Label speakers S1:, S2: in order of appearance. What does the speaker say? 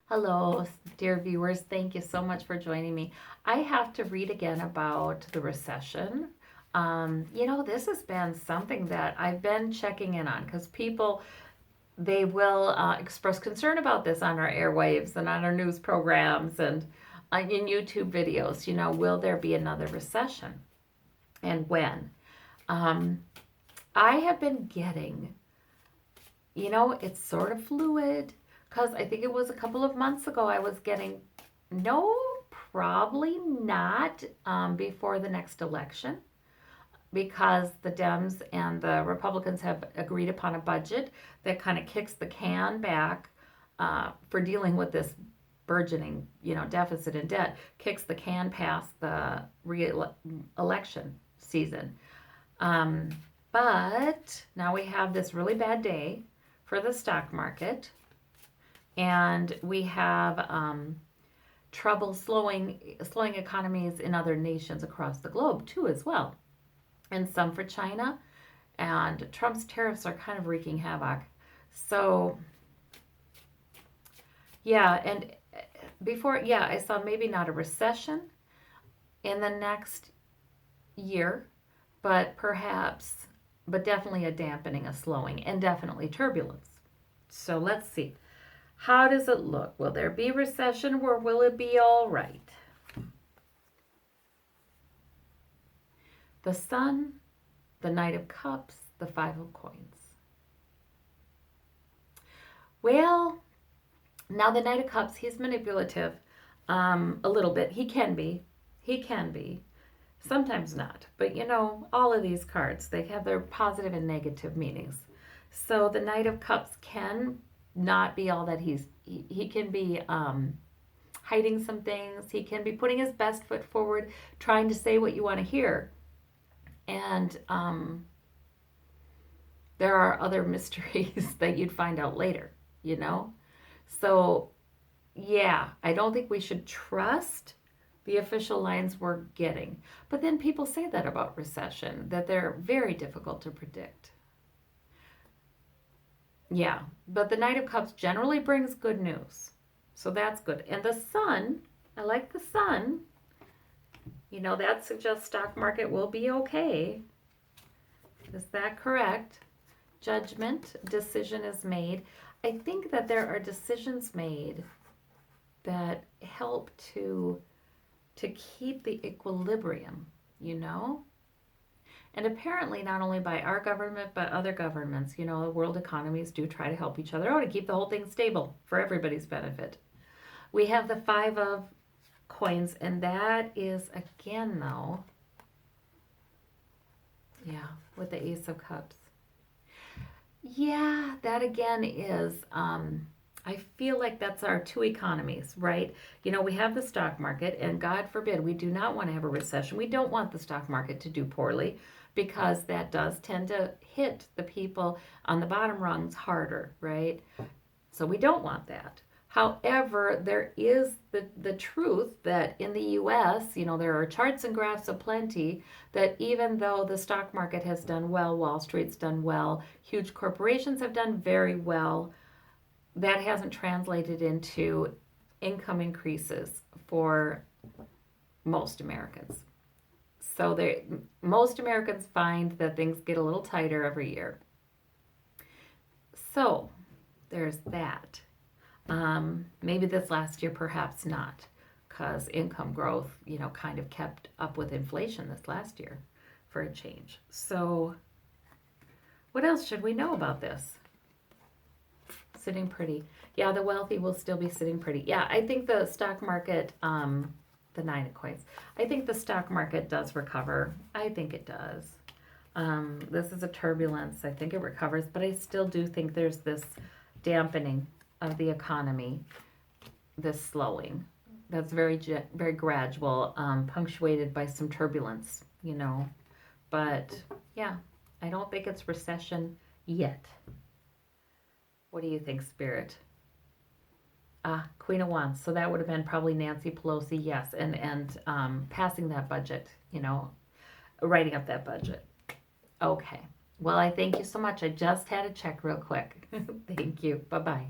S1: Hello, dear viewers. Thank you so much for joining me. I have to read again about the recession. This has been something that I've been checking in on because people, they will express concern about this on our airwaves and on our news programs and in YouTube videos. Will there be another recession and when? Um, I have been getting, it's sort of fluid because I think it was a couple of months ago I was getting, no, probably not before the next election because the Dems and the Republicans have agreed upon a budget that kind of kicks the can back for dealing with this burgeoning, deficit and debt, kicks the can past the re-election season. Um, but now we have this really bad day for the stock market, and we have trouble slowing economies in other nations across the globe too, as well, and some for China. And Trump's tariffs are kind of wreaking havoc. So, yeah, and I saw maybe not a recession in the next year, but definitely a dampening, a slowing, and definitely turbulence. So let's see. How does it look? Will there be recession or will it be all right? The Sun, the Knight of Cups, the Five of Coins. Well, now the Knight of Cups, he's manipulative a little bit. He can be. Sometimes not. But all of these cards, they have their positive and negative meanings. So the Knight of Cups can not be all that he can be hiding some things. He can be putting his best foot forward, trying to say what you want to hear. And there are other mysteries that you'd find out later, So, yeah, I don't think we should trust the official lines we're getting. But then people say that about recession, that they're very difficult to predict. Yeah, but the Knight of Cups generally brings good news. So that's good. And the Sun, I like the Sun. That suggests stock market will be okay. Is that correct? Judgment, decision is made. I think that there are decisions made that help to keep the equilibrium, And apparently not only by our government, but other governments, the world economies do try to help each other out to keep the whole thing stable for everybody's benefit. We have the Five of Coins, and that is, again, though, yeah, with the Ace of Cups. Yeah, that again is, I feel like that's our two economies, right? We have the stock market, and God forbid, we do not want to have a recession. We don't want the stock market to do poorly because that does tend to hit the people on the bottom rungs harder, right? So we don't want that. However, there is the truth that in the US, there are charts and graphs aplenty that even though the stock market has done well, Wall Street's done well, huge corporations have done very well, that hasn't translated into income increases for most Americans. So most Americans find that things get a little tighter every year. So there's that. Maybe this last year, perhaps not, because income growth, kind of kept up with inflation this last year for a change. So what else should we know about this? Sitting pretty. Yeah, the wealthy will still be sitting pretty. Yeah, I think the stock market, the Nine of Coins, I think the stock market does recover. I think it does. This is a turbulence. I think it recovers, but I still do think there's this dampening of the economy, this slowing. That's very gradual, punctuated by some turbulence, But yeah, I don't think it's recession yet. What do you think, Spirit? Queen of Wands. So that would have been probably Nancy Pelosi, yes, and passing that budget, writing up that budget. Okay. Well, I thank you so much. I just had to check real quick. Thank you. Bye-bye.